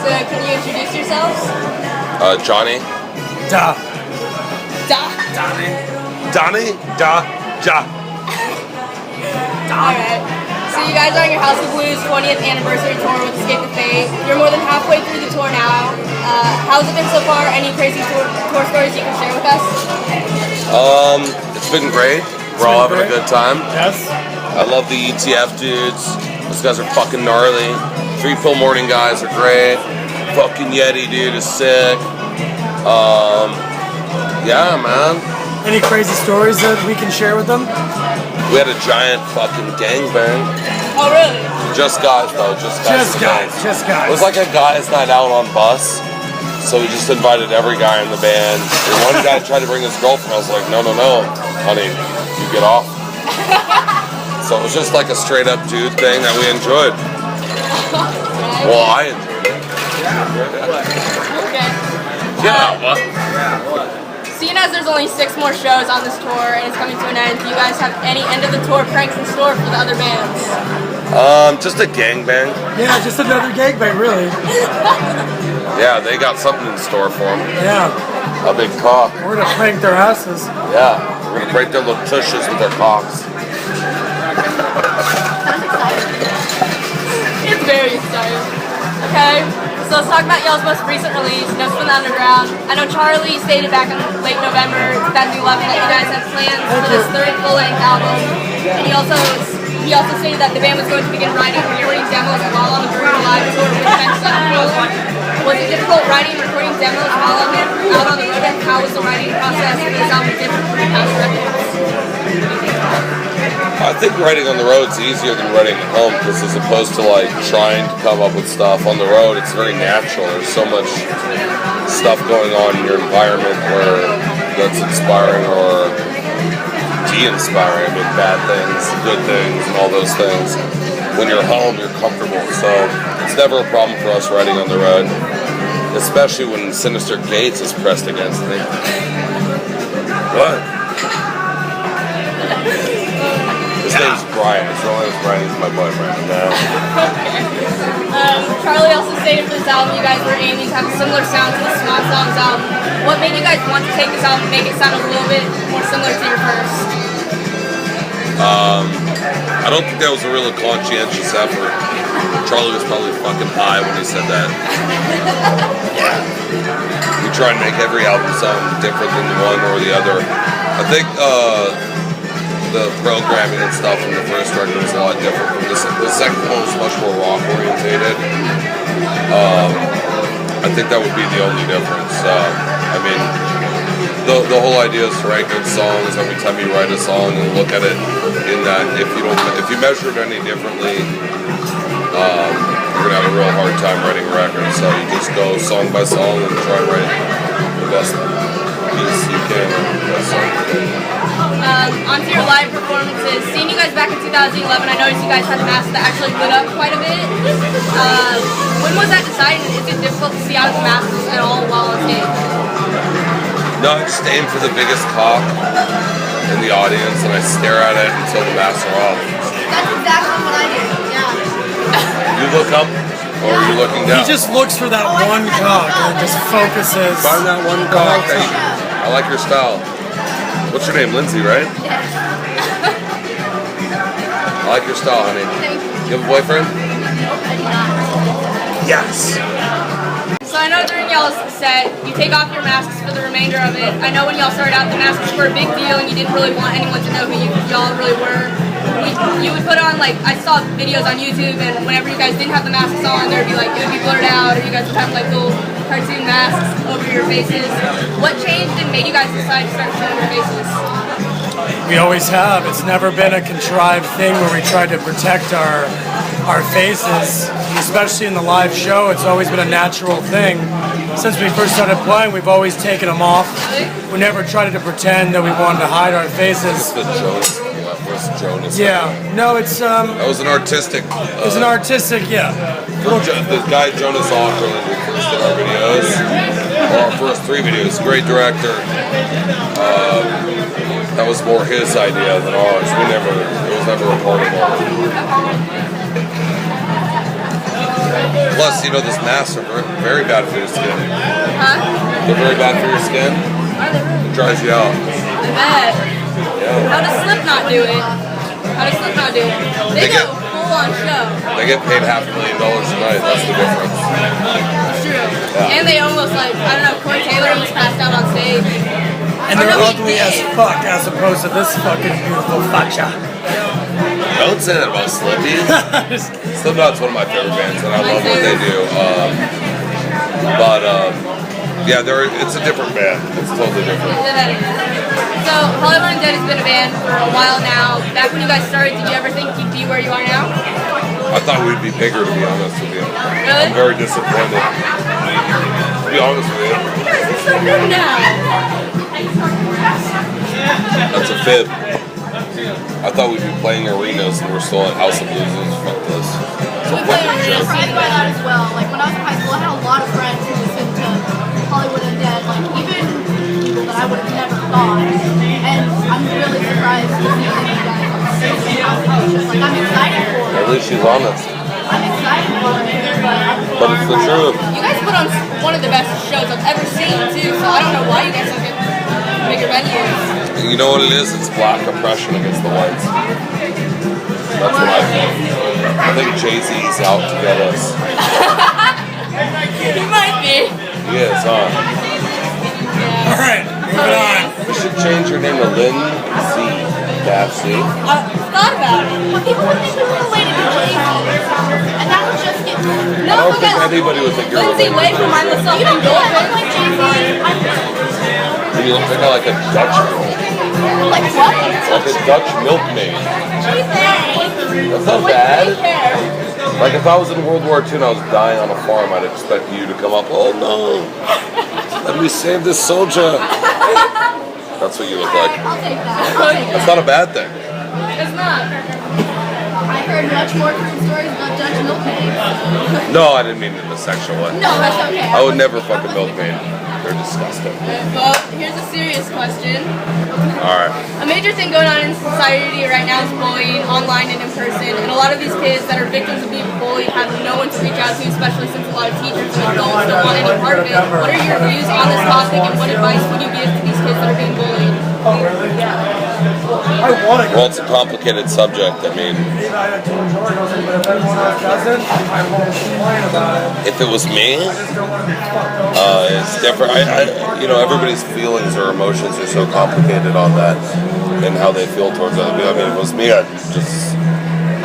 So can you introduce yourselves? Johnny. Da. Donnie. Da. Alright. So you guys are on your House of Blues 20th anniversary tour with Escape the Fate. You're more than halfway through the tour now. How's it been so far? Any crazy tour stories you can share with us? It's been great. We're all having a good time. Yes. I love the ETF dudes. Those guys are fucking gnarly. 3 Pill Morning guys are great. Fucking Yeti dude is sick. Yeah, man. Any crazy stories that we can share with them? We had a giant fucking gangbang. Oh, really? Just guys, though. Just guys. It was like a guys' night out on bus. So we just invited every guy in the band. And one guy tried to bring his girlfriend. I was like, no, honey, you get off. So it was just like a straight up dude thing that we enjoyed. Well, I enjoyed it. Okay. Yeah, what? Seeing as there's only 6 more shows on this tour and it's coming to an end, do you guys have any end of the tour pranks in store for the other bands? Just a gangbang. Yeah, just another gangbang, really. Yeah, they got something in store for them. Yeah. A big cock. We're gonna prank their asses. Yeah, we're gonna break their little tushes with their cocks. It's very exciting. Okay, so let's talk about y'all's most recent release, Notes from the Underground. I know Charlie stated back in late November 2011 that you guys had plans for this 3rd full-length album. And he also stated that the band was going to begin writing and recording demos while on the Brutal Live tour with Defense Central. Was it difficult writing and recording demos while out on the road, and how was the writing process for this album different from your past records? I think writing on the road is easier than writing at home, because as opposed to like trying to come up with stuff on the road, it's very natural. There's so much stuff going on in your environment that's inspiring or de-inspiring. I mean, bad things, good things, and all those things. When you're home, you're comfortable. So it's never a problem for us writing on the road, especially when Sinister Gates is pressed against me. What? His name's Brian. His real name's Brian. He's my boyfriend. Charlie also stated for this album you guys were aiming to have a similar sound to the Small Songs album. What made you guys want to take this album and make it sound a little bit more similar to your first? I don't think that was a really conscientious effort. Charlie was probably fucking high when he said that. Yeah. We try and make every album sound different than the one or the other. I think the programming and stuff in the first record was a lot different from this. The second one was much more rock orientated. I think that would be the only difference. I mean, the whole idea is to write good songs every time you write a song and look at it in that if you measure it any differently, you're gonna have a real hard time writing a record. So you just go song by song and try to write the best piece you can. Onto your live performances. Seeing you guys back in 2011, I noticed you guys had masks that actually lit up quite a bit. When was that decided? Is it difficult to see out of the masks at all while on stage? No, I just aim for the biggest cock in the audience and I stare at it until the masks are off. That's exactly what I do, yeah. You look up or are you looking down? He just looks for that one cock and just focuses. Find that one cock. I like your style. What's your name? Lindsey, right? Yeah. I like your style, honey. You have a boyfriend? Yes. So I know during y'all's set, you take off your masks for the remainder of it. I know when y'all started out, the masks were a big deal and you didn't really want anyone to know who y'all really were. You would put on, like, I saw videos on YouTube, and whenever you guys didn't have the masks on, there would be, like, it would be blurred out, or you guys would have, like, little cartoon masks over your faces. What changed and made you guys decide to start showing your faces? We always have. It's never been a contrived thing where we try to protect our faces, especially in the live show. It's always been a natural thing. Since we first started playing, we've always taken them off. We never tried to pretend that we wanted to hide our faces. Jonas. Yeah. No, it's that was an artistic. It's an artistic, yeah. The guy Jonas Auckland who first did our videos, or our first 3 videos, great director. That was more his idea than ours. It was never a part of ours. Plus, you know, those masks are very bad for your skin. Huh? They're very bad for your skin. Are they really? It dries you out. I bet. Yeah. How does Slipknot do it? They go full on show. They get paid $500,000 a night. That's the difference. It's true. Yeah. And they almost like, I don't know, Corey Taylor almost passed out on stage. And they're ugly as fuck as opposed to this fucking beautiful facha. Don't say that about Slippy. Slipknot's one of my favorite bands, and I love what they do. Yeah, it's a different band. It's totally different. So, Hollywood Undead has been a band for a while now. Back when you guys started, did you ever think you'd be where you are now? I thought we'd be bigger, to be honest with you. Really? I'm very disappointed. To be honest with you. You guys are so big now. That's a fib. I thought we'd be playing arenas and we're still at House of Blues. Fuck this. We play arenas. Surprised by that as well. Like when I was in high school, I had a lot of friends who listened to Hollywood Undead, like even people that I would have never thought. And I'm really surprised to see that you guys are singing House of Blues. Like I'm excited for it. At least she's honest. I'm excited for it, But it's the truth. You guys put on one of the best shows I've ever seen, too, so I don't know why you guys don't get bigger venues. You know what it is? It's black oppression against the whites. That's what I think. I think Jay-Z's out to get us. He might be. He is, huh? Alright, moving on. You should change your name to Lindsey C. I thought about it. but people would think we were related to Jay-Z. And that would just get I No, don't think because anybody would think you're Lindsey way related. from myself you and don't know I look Goldman. like Jay-Z. You look kind of like a Dutch girl. Like what? Like a Dutch milkmaid. That's not bad. Like if I was in World War II and I was dying on a farm, I'd expect you to come up, oh no, let me save this soldier. That's what you look like. I'll take that. That's not a bad thing. It's not. I heard much more true stories about Dutch milkmaids. No, I didn't mean it in a sexual way. No, that's okay. I would never fuck a milkmaid. They're disgusting. Well, here's a serious question. Alright. A major thing going on in society right now is bullying, online and in person, and a lot of these kids that are victims of being bullied have no one to reach out to, especially since a lot of teachers and adults don't want any part of it. What are your views on this topic, and what advice would you give to these kids that are being bullied? Well, it's a complicated subject. I mean, if it was me, it's different. You know, everybody's feelings or emotions are so complicated on that and how they feel towards other people. I mean, if it was me, I'd just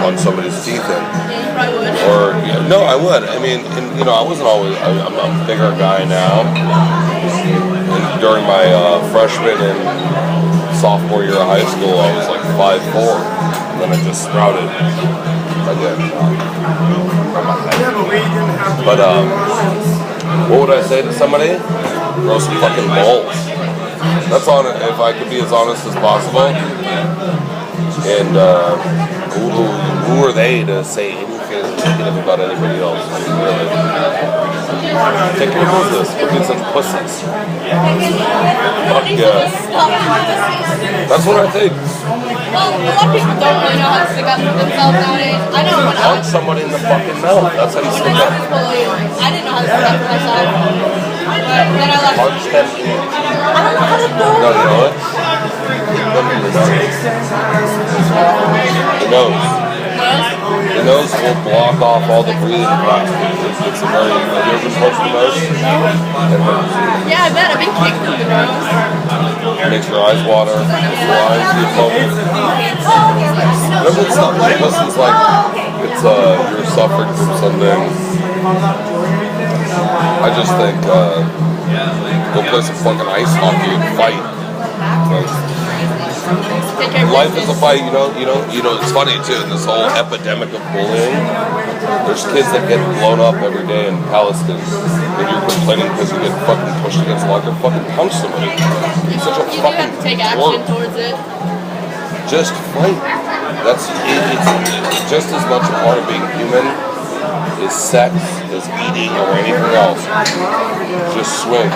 punch somebody's teeth in. Yeah, you probably would. Or, no, I would. I mean, and, you know, I wasn't always, I'm a bigger guy now. And during my freshman and sophomore year of high school, I was like 5'4", and then I just sprouted again. But what would I say to somebody? Grow some fucking balls. That's on it. If I could be as honest as possible. And who are they to say anything negative about anybody else? I mean, really. Take care of business. Don't be such pussies. Fuck yeah. That's what I think. Well, a lot of people don't really know how to stick up for themselves nowadays. I know when I Punch somebody in the fucking mouth. That's how you stick up. was bullied, I didn't know how to stick up for myself. But then I left. Punch them. I don't know how to do No, you know what? The nose. The nose will block off all the breathing processes. It's a very, have you ever been punched in the nose? It hurts. Yeah, I bet. I've been kicked in the nose. It makes your eyes water, your eyes get focused. Whenever it's something like this, it's like, it's, you're suffering from something. I just think, go play some fucking ice hockey and fight. Life is a fight, you know, it's funny too, in this whole epidemic of bullying, there's kids that get blown up every day in Palestine, and you're complaining because you get fucking pushed against the wall, you fucking punch somebody. It's such a You do fucking have to take action work. towards it. Just fight. It's just as much a part of being human as sex, as eating, or anything else. Just swing.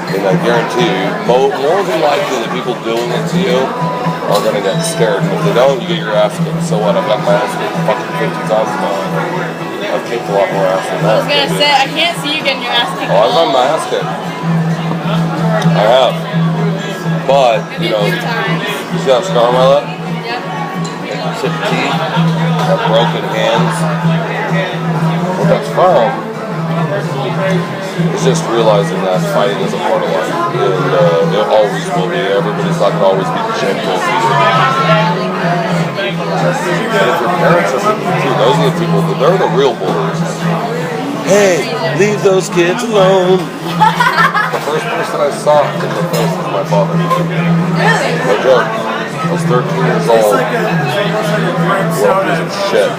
And I guarantee you, more than likely the people doing it to you are going to get scared. And if they don't, you get your ass kicked. So what? I've got my ass kicked fucking 50 times in my life. I I've kicked a lot more ass than I was that. gonna say, I can't see you getting your ass kicked. Oh, I've gotten my ass kicked. I have. But, you know, few times. see that scar on my lip? Yep. Chipped teeth, have broken hands. What that's from is just realizing that fighting is a part of life. And it always will be. Everybody's not going to always be gentle with you. And if your parents are too, those are the people, they're the real bullies. Hey, leave those kids alone. The first person I saw in the face was my father. Really? No joke. I was 13 years old. What a piece of shit.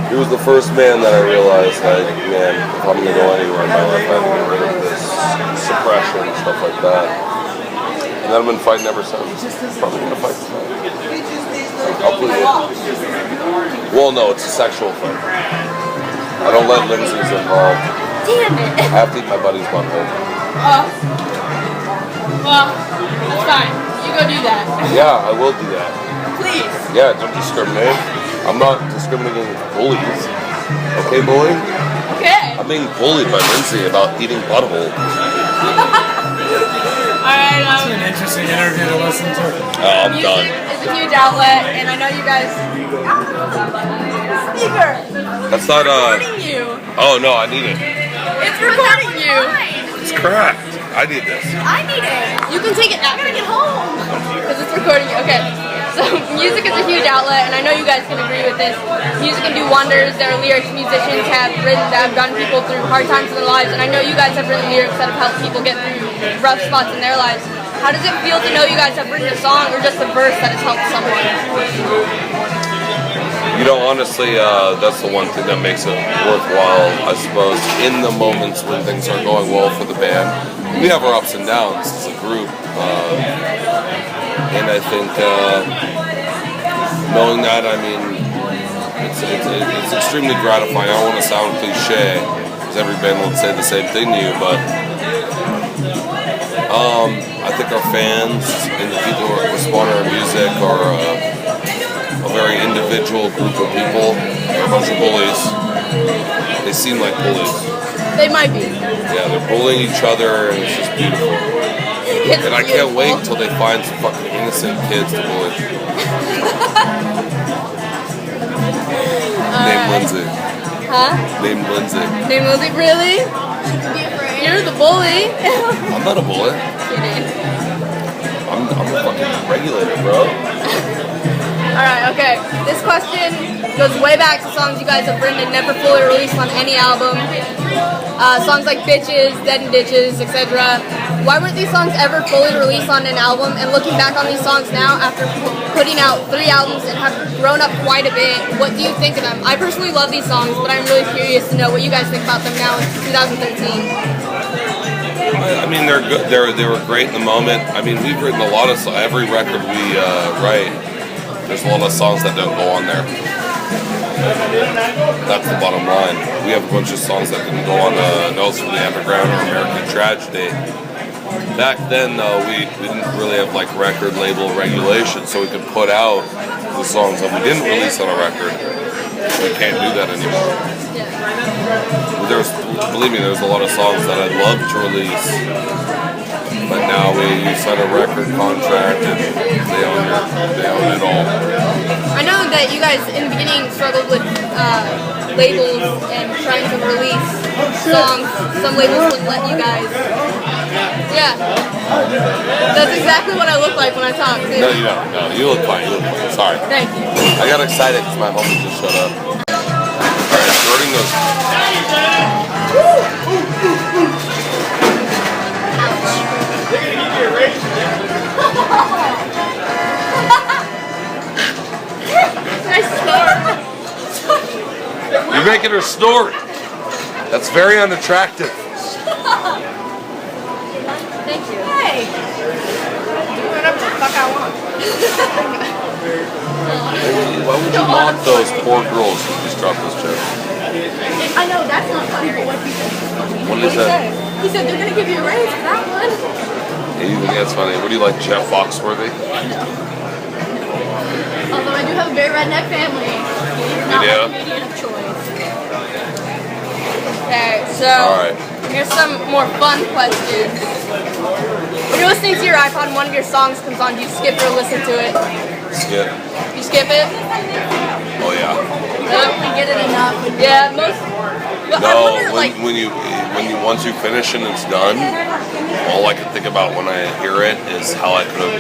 He was the first man that I realized, like, man, if I'm gonna go anywhere in my life, I have to get rid of this suppression and stuff like that. And then I've been fighting ever since. Probably gonna fight tonight. I'll plead it. Well, no, it's a sexual thing. I don't let Lindsey's involved. Damn it. I have to eat my buddy's butthole. Well, that's fine. You go do that. Yeah, I will do that. Please. Yeah, don't discriminate. I'm not discriminating against bullies. Okay, bully? Okay. I'm being bullied by Lindsey about eating butthole. Alright, It's an interesting interview to listen to. Oh, I'm music done. is a huge outlet, and I know you guys. Speaker! That's not, Recording you! oh no, I need it. It's recording you! It's cracked. I need this. I need it! You can take it now. I gotta get home! Because it's recording you. Okay. So, music is a huge outlet, and I know you guys can agree with this. Music can do wonders. There are lyrics musicians have written that have gotten people through hard times in their lives, and I know you guys have written lyrics that have helped people get through rough spots in their lives. How does it feel to know you guys have written a song or just a verse that has helped someone? You know, honestly, that's the one thing that makes it worthwhile, I suppose, in the moments when things are going well for the band. We have our ups and downs as a group, and I think knowing that, I mean, it's extremely gratifying. I don't want to sound cliche, because every band will say the same thing to you, but I think our fans and the people who respond to our music are a very individual group of people. They're a bunch of bullies. They seem like bullies. They might be. Yeah, they're bullying each other, and it's just beautiful. It's And I can't wait until they find some fucking innocent kids to bully. Named Lindsey. Huh? Named Lindsey. Name Lindsey? Really? Be afraid. You're the bully. I'm not a bully. Kidding. I'm a fucking regulator, bro. Alright, okay. This question goes way back to songs you guys have written and never fully released on any album. Songs like Bitches, Dead and Ditches, etc. Why weren't these songs ever fully released on an album? And looking back on these songs now, after putting out 3 albums and have grown up quite a bit, what do you think of them? I personally love these songs, but I'm really curious to know what you guys think about them now in 2013. I mean, they're good. They were great in the moment. I mean, we've written a lot of songs. Every record we write, there's a lot of songs that don't go on there. That's the bottom line. We have a bunch of songs that didn't go on Notes from the Underground or American Tragedy. Back then, though, we didn't really have like record label regulations, so we could put out the songs that we didn't release on a record. We can't do that anymore. Believe me, there's a lot of songs that I'd love to release, but now you sign a record contract and they own it all. I know that you guys in the beginning struggled with labels and trying to release songs. Some labels wouldn't let you guys. Yeah. That's exactly what I look like when I talk too. No, you don't. No, you look fine. You look fine. Sorry. Thank you. I got excited because my homie just showed up. Alright, starting those. Nice snort. You're making her snort. That's very unattractive. Thank you. Hey. Do whatever the fuck I want. Why would you mock those poor girls who just dropped those chips? I know that's not funny, but what he said is funny. What did he say? He said they're gonna give you a raise for that one. Yeah, you think that's funny? What do you like, Jeff Foxworthy? Although I do have a very redneck family, he's not You do? my comedian of choice. Okay, so Alright. here's some more fun questions. When you're listening to your iPod and one of your songs comes on, do you skip or listen to it? Skip. You skip it? Oh yeah. We get it enough. Yeah, most. Well, I No, wonder, like, when you once you finish and it's done, all I can think about when I hear it is how I could have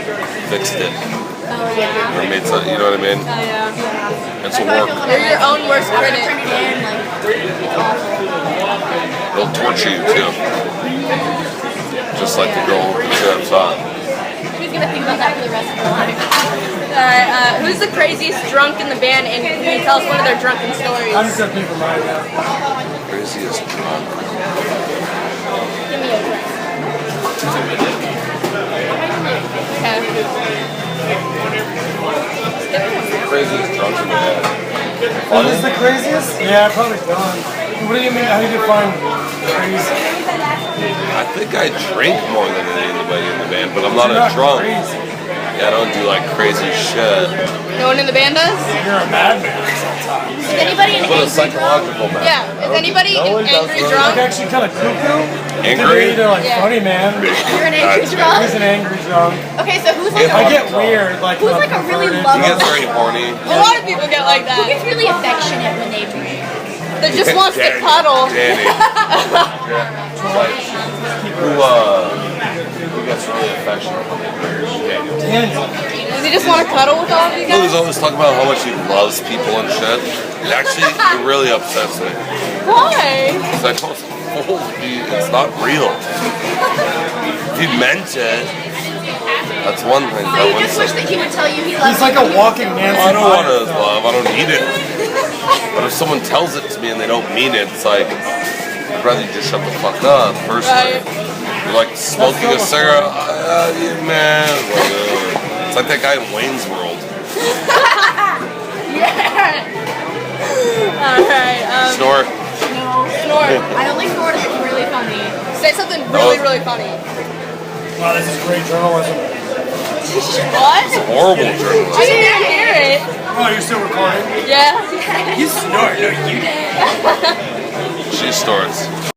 fixed it or made some, you know what I mean? oh yeah, It's a work. you're your own worst Turn critic. it in, like, it's awful. It'll torture you too. Just like the girl with the chips, huh? Who's gonna think about that for the rest of their life? Alright, who's the craziest drunk in the band, and can you tell us one of their drunken stories? I'm just gonna people mind now. Craziest drunk. Give me a drink. Craziest drunk in the band. What is the craziest? Yeah, probably Don. What do you mean? How do you define crazy? I think I drink more than anybody in the band, but I'm not You're a drunk. Crazy. Yeah, I don't do like crazy shit. No one in the band does? You're a madman sometimes. Is anybody an But a angry drunk? psychological man. Yeah, is anybody No one an does angry really. drunk? Like actually kind of cuckoo. Angry? They're like Yeah. funny man. You're an angry That's drunk? He's an angry drunk. Okay, so who's like Yeah. I a, get weird, like Who's when like a I'm really perverted. lovable- He gets very horny. A lot of people get like who that. gets really affectionate when they drink? That just wants to Danny. cuddle. Danny. Like, who gets really affectionate when they drink? Daniel. Does he just want to cuddle with all of you He's guys? always talking about how much he loves people and shit. It actually, it really upsets me. Why? Because I told him, it's not real. If he meant it, that's one thing. So you just wish that he would tell you he loves He's like a walking Nancy. I don't want Python. his love. I don't need it. But if someone tells it to me and they don't mean it, it's like, I'd rather you just shut the fuck up, personally. Right. You're like smoking a cigarette, man. It's like that guy in Wayne's World. Alright, Snort. No. snort. I don't think Florida's really funny. Say something really, really funny. Wow, this is great journalism. What? Horrible I journalist. didn't hear it. Oh, you're still recording? Yeah. You snort, no, you did. She snorts.